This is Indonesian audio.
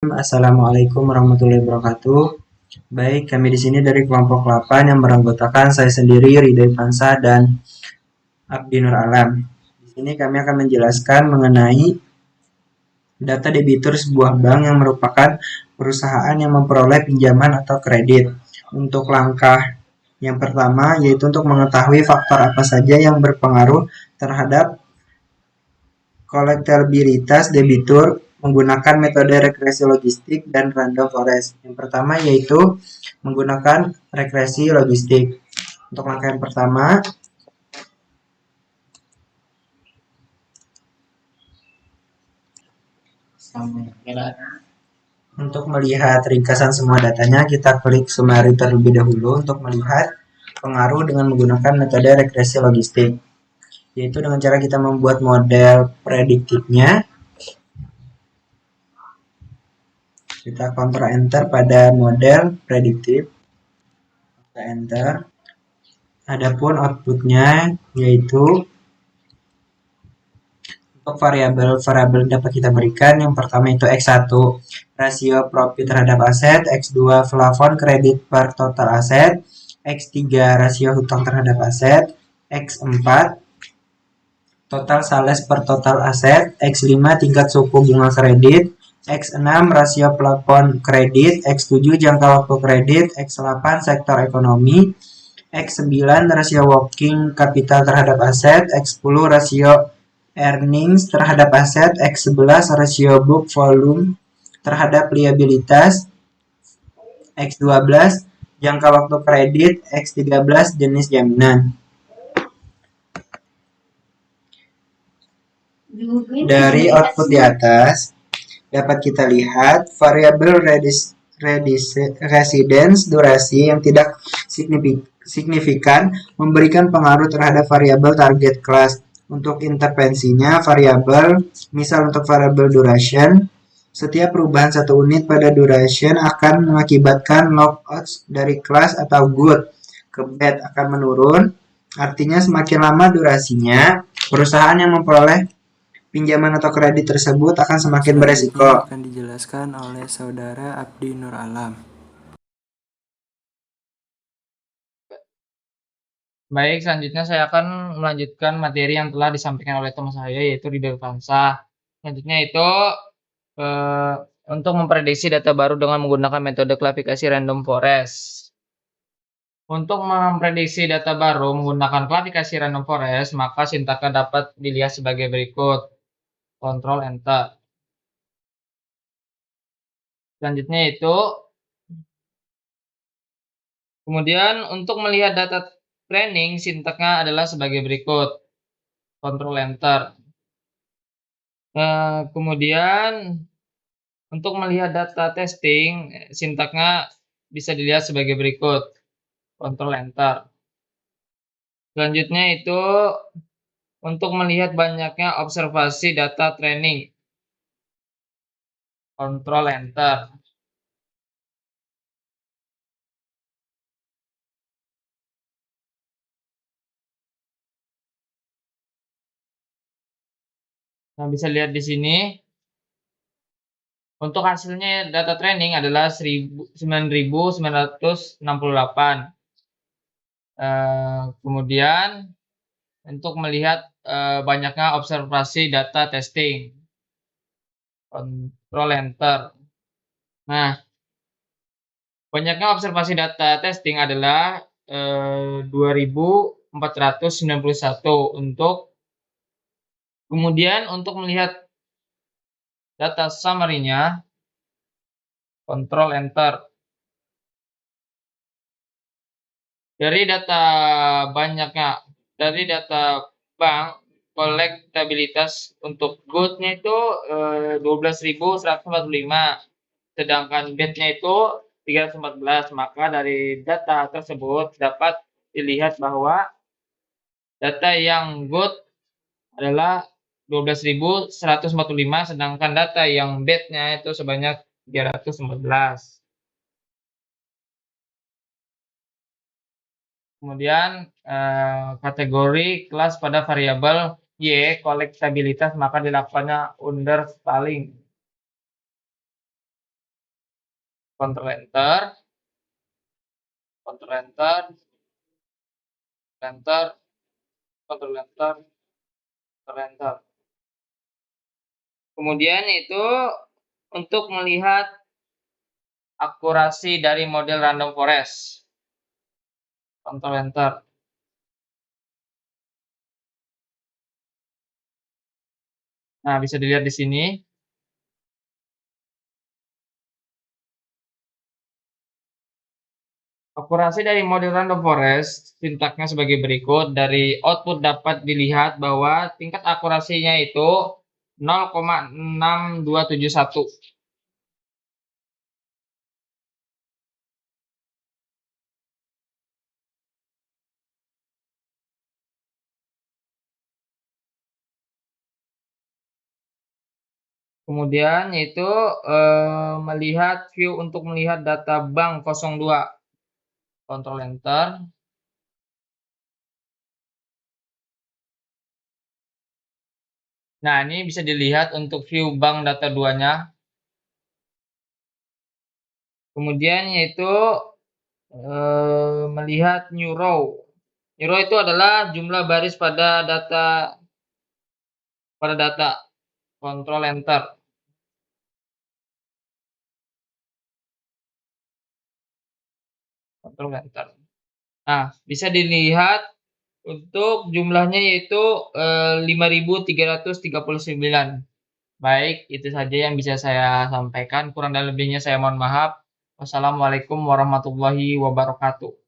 Assalamualaikum warahmatullahi wabarakatuh. Baik, kami di sini dari kelompok 8 yang beranggotakan saya sendiri, Ridho Fansa dan Abdi Nur Alam. Di sini kami akan menjelaskan mengenai data debitur sebuah bank yang merupakan perusahaan yang memperoleh pinjaman atau kredit. Untuk langkah yang pertama yaitu untuk mengetahui faktor apa saja yang berpengaruh terhadap kolektabilitas debitur menggunakan metode regresi logistik dan random forest. Yang pertama yaitu menggunakan regresi logistik. Untuk langkah yang pertama, untuk melihat ringkasan semua datanya, kita klik summary terlebih dahulu untuk melihat pengaruh dengan menggunakan metode regresi logistik, yaitu dengan cara kita membuat model prediktifnya. Kita Ctrl Enter pada model prediktif, Enter. Adapun outputnya yaitu untuk variabel dapat kita berikan yang pertama itu X1 rasio profit terhadap aset, X2 plafon kredit per total aset, X3 rasio hutang terhadap aset, X4 total sales per total aset, X5 tingkat suku bunga kredit, X6 rasio plafon kredit, X7 jangka waktu kredit, X8 sektor ekonomi, X9 rasio working capital terhadap aset, X10 rasio earnings terhadap aset, X11 rasio book volume terhadap liabilitas, X12 jangka waktu kredit, X13 jenis jaminan. Dari output di atas dapat kita lihat variabel residence durasi yang tidak signifikan memberikan pengaruh terhadap variabel target kelas. Untuk intervensinya variabel, misal untuk variabel duration, setiap perubahan satu unit pada duration akan mengakibatkan logout dari kelas atau good ke bad akan menurun. Artinya semakin lama durasinya, perusahaan yang memperoleh pinjaman atau kredit tersebut akan semakin beresiko. Akan dijelaskan oleh saudara Abdi Nur Alam. Baik, selanjutnya saya akan melanjutkan materi yang telah disampaikan oleh teman saya yaitu Ridho Fansa. Selanjutnya itu untuk memprediksi data baru dengan menggunakan metode klasifikasi random forest. Untuk memprediksi data baru menggunakan klasifikasi random forest, maka sintaknya dapat dilihat sebagai berikut. Ctrl Enter. Selanjutnya itu kemudian untuk melihat data training sintaknya adalah sebagai berikut. Ctrl Enter. Kemudian untuk melihat data testing sintaknya bisa dilihat sebagai berikut. Ctrl Enter. Selanjutnya itu untuk melihat banyaknya observasi data training. Ctrl Enter. Nah, bisa lihat di sini. Untuk hasilnya data training adalah 9.968. Kemudian untuk melihat banyaknya observasi data testing. Ctrl Enter. Nah, banyaknya observasi data testing adalah 2.491 untuk kemudian untuk melihat data summary-nya Ctrl Enter. Dari data bank kolektabilitas untuk good-nya itu 12.145, sedangkan bad-nya itu 314. Maka dari data tersebut dapat dilihat bahwa data yang good adalah 12.145, sedangkan data yang bad-nya itu sebanyak 314. Kemudian kategori kelas pada variabel Y kolektabilitas maka dilakukannya underscaling. Ctrl Enter, Ctrl Enter, Enter, Ctrl Enter, Ctrl Enter. Kemudian itu untuk melihat akurasi dari model random forest. Ctrl Enter. Nah, bisa dilihat di sini. Akurasi dari model random forest sintaknya sebagai berikut. Dari output dapat dilihat bahwa tingkat akurasinya itu 0,6271. Kemudian yaitu melihat view untuk melihat data bank 02. Ctrl Enter. Nah, ini bisa dilihat untuk view bank data 2-nya. Kemudian yaitu melihat new row. New row itu adalah jumlah baris pada data. Ctrl Enter. Ctrl Enter. Nah, bisa dilihat untuk jumlahnya yaitu 5.339. Baik, itu saja yang bisa saya sampaikan. Kurang dan lebihnya saya mohon maaf. Wassalamualaikum warahmatullahi wabarakatuh.